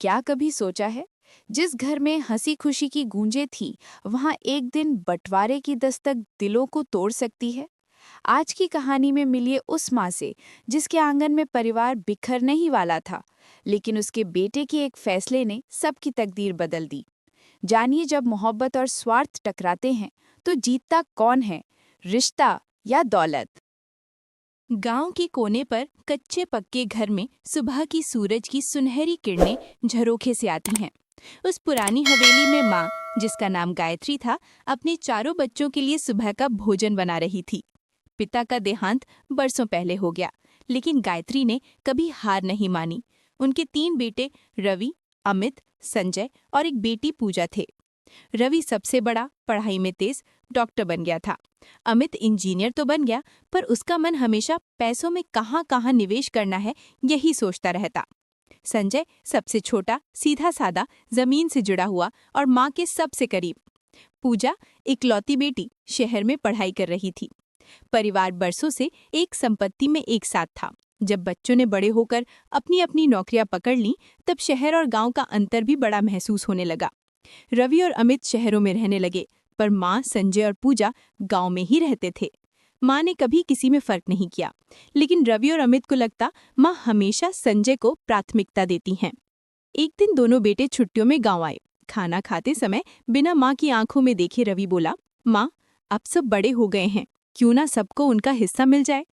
क्या कभी सोचा है, जिस घर में हंसी खुशी की गूंजें थी, वहां एक दिन बंटवारे की दस्तक दिलों को तोड़ सकती है। आज की कहानी में मिलिए उस माँ से, जिसके आंगन में परिवार बिखरने ही वाला था, लेकिन उसके बेटे के एक फैसले ने सबकी तकदीर बदल दी। जानिए, जब मोहब्बत और स्वार्थ टकराते हैं तो जीतता कौन है, रिश्ता या दौलत। गांव के कोने पर कच्चे पक्के घर में सुबह की सूरज की सुनहरी किरणें झरोखे से आती हैं। उस पुरानी हवेली में माँ, जिसका नाम गायत्री था, अपने चारों बच्चों के लिए सुबह का भोजन बना रही थी। पिता का देहांत बरसों पहले हो गया, लेकिन गायत्री ने कभी हार नहीं मानी। उनके 3 बेटे रवि, अमित, संजय और एक बेटी पूजा थे। रवि सबसे बड़ा, पढ़ाई में तेज, डॉक्टर बन गया था। अमित इंजीनियर तो बन गया, पर उसका मन हमेशा पैसों में कहाँ निवेश करना है, यही सोचता रहता। संजय सबसे छोटा, सीधा सादा, जमीन से जुड़ा हुआ और माँ के सबसे करीब। पूजा इकलौती बेटी, शहर में पढ़ाई कर रही थी। परिवार बरसों से एक संपत्ति में एक साथ था। जब बच्चों ने बड़े होकर अपनी अपनी नौकरियां पकड़ लीं, तब शहर और गांव का अंतर भी बड़ा महसूस होने लगा। रवि और अमित शहरों में रहने लगे, पर माँ, संजय और पूजा गांव में ही रहते थे। माँ ने कभी किसी में फर्क नहीं किया, लेकिन रवि और अमित को लगता माँ हमेशा संजय को प्राथमिकता देती हैं। एक दिन दोनों बेटे छुट्टियों में गांव आए। खाना खाते समय बिना माँ की आंखों में देखे रवि बोला, माँ, अब सब बड़े हो गए हैं, क्यों ना सबको उनका हिस्सा मिल जाए।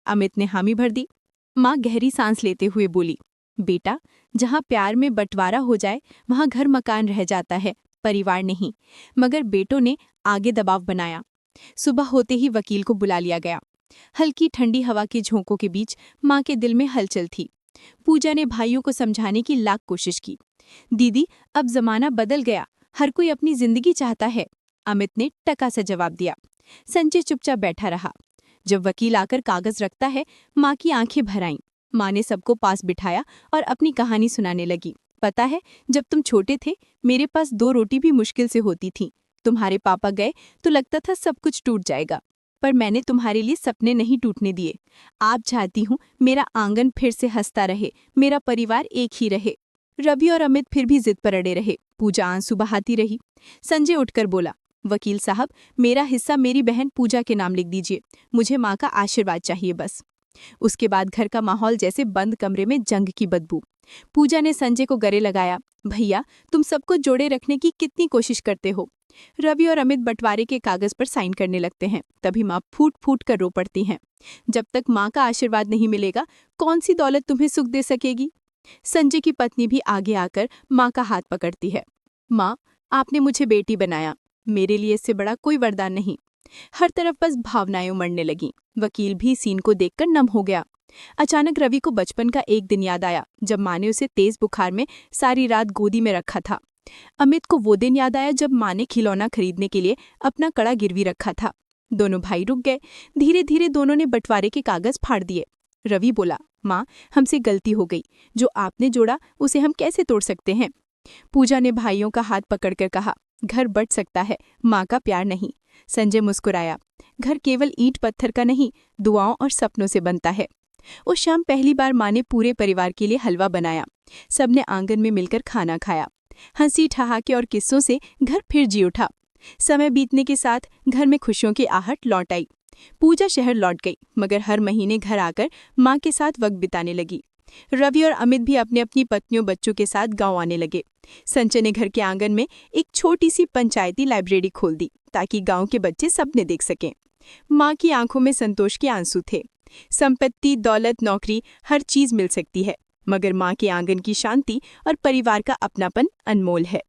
अमित ने हामी भर दी। माँ गहरी सांस लेते हुए बोली, बेटा, जहाँ प्यार में बंटवारा हो जाए वहाँ घर मकान रह जाता है, परिवार नहीं। मगर बेटों ने आगे दबाव बनाया। सुबह होते ही वकील को बुला लिया गया। हल्की ठंडी हवा के झोंकों के बीच माँ के दिल में हलचल थी। पूजा ने भाइयों को समझाने की लाख कोशिश की। दीदी, अब जमाना बदल गया, हर कोई अपनी जिंदगी चाहता है। अमित ने टका सा जवाब दिया। संजय चुपचाप बैठा रहा। जब वकील आकर कागज रखता है, माँ की आंखें भर आईं। माँ ने सबको पास बिठाया और अपनी कहानी सुनाने लगी। पता है, जब तुम छोटे थे, मेरे पास 2 रोटी भी मुश्किल से होती थी। तुम्हारे पापा गए तो लगता था सब कुछ टूट जाएगा, पर मैंने तुम्हारे लिए सपने नहीं टूटने दिए। आप चाहती हूँ मेरा आंगन फिर से हंसता रहे, मेरा परिवार एक ही रहे। रवि और अमित फिर भी जिद पर अड़े रहे। पूजा आंसू बहाती रही। संजय उठकर बोला, वकील साहब, मेरा हिस्सा मेरी बहन पूजा के नाम लिख दीजिए। मुझे माँ का आशीर्वाद चाहिए बस। उसके बाद घर का माहौल जैसे बंद कमरे में जंग की बदबू। पूजा ने संजय को गले लगाया, भैया, तुम सबको जोड़े रखने की कितनी कोशिश करते हो। रवि और अमित बंटवारे के कागज पर साइन करने लगते हैं। तभी माँ फूट फूट कर रो पड़ती हैं। जब तक माँ का आशीर्वाद नहीं मिलेगा, कौन सी दौलत तुम्हें सुख दे सकेगी। संजय की पत्नी भी आगे आकर माँ का हाथ पकड़ती है। माँ, आपने मुझे बेटी बनाया, मेरे लिए इससे बड़ा कोई वरदान नहीं। हर तरफ बस भावनाएं उमड़ने लगीं। वकील भी सीन को देखकर नम हो गया। अचानक रवि को बचपन का एक दिन याद आया, जब माँ ने उसे तेज बुखार में सारी रात गोदी में रखा था। अमित को वो दिन याद आया जब माँ ने खिलौना खरीदने के लिए अपना कड़ा गिरवी रखा था। दोनों भाई रुक गए। धीरे धीरे दोनों ने बंटवारे के कागज फाड़ दिए। रवि बोला, माँ, हमसे गलती हो गई, जो आपने जोड़ा उसे हम कैसे तोड़ सकते हैं। पूजा ने भाइयों का हाथ पकड़कर कहा, घर बट सकता है, माँ का प्यार नहीं। संजय मुस्कुराया, घर केवल ईंट पत्थर का नहीं, दुआओं और सपनों से बनता है। उस शाम पहली बार माँ ने पूरे परिवार के लिए हलवा बनाया। सबने आंगन में मिलकर खाना खाया। हंसी ठहाके और किस्सों से घर फिर जी उठा। समय बीतने के साथ घर में खुशियों की आहट लौट आई। पूजा शहर लौट गई, मगर हर महीने घर आकर माँ के साथ वक्त बिताने लगी। रवि और अमित भी अपनी अपनी पत्नियों बच्चों के साथ गांव आने लगे। संजय ने घर के आंगन में एक छोटी सी पंचायती लाइब्रेरी खोल दी, ताकि गांव के बच्चे सपने देख सकें। माँ की आंखों में संतोष के आंसू थे। संपत्ति, दौलत, नौकरी, हर चीज मिल सकती है, मगर माँ के आंगन की शांति और परिवार का अपनापन अनमोल है।